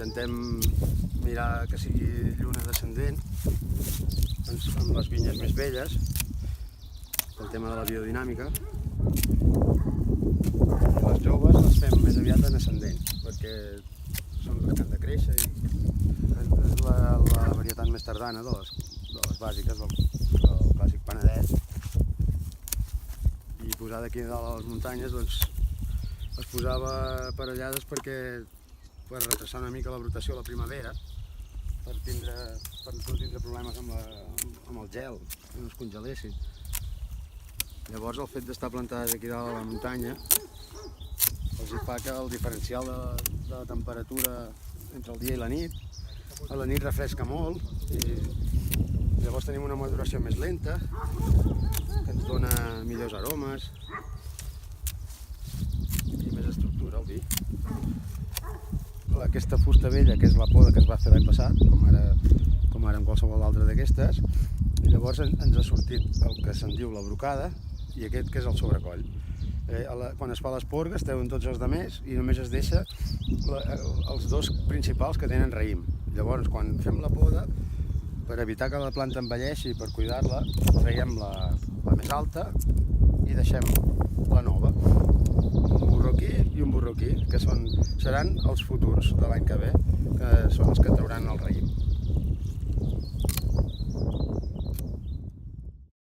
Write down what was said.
Intentem mirar que sigui lluna descendent amb les vinyes més velles, el tema de la biodinàmica. I les joves les fem més aviat en ascendent, perquè són les que han de créixer i és la varietat més tardana de les bàsiques del clàssic Penedès. I posada aquí dalt a les muntanyes, doncs, es posava parellades per retrasar una mica la brotació a la primavera, per no tindre problemes amb el gel, que no es congelessin. Llavors el fet d'estar plantades aquí dalt a la muntanya els fa que el diferencial de la temperatura entre el dia i la nit, a la nit refresca molt i llavors tenim una maduració més lenta que ens dona millors aromes i més estructura al vi. Aquesta fusta vella, que és la poda que es va fer l'any passat, com ara en qualsevol altra d'aquestes, i llavors ens ha sortit el que se'n diu la brocada i aquest que és el sobrecoll. Quan es fa les porgues treuen tots els altres i només es deixa els dos principals que tenen raïm. Llavors, quan fem la poda, per evitar que la planta envelleixi i per cuidar-la, traiem la més alta i deixem la nova. Un borroquí i un borroquí, que seran els futurs de l'any que ve, que són els que trauran el raïm.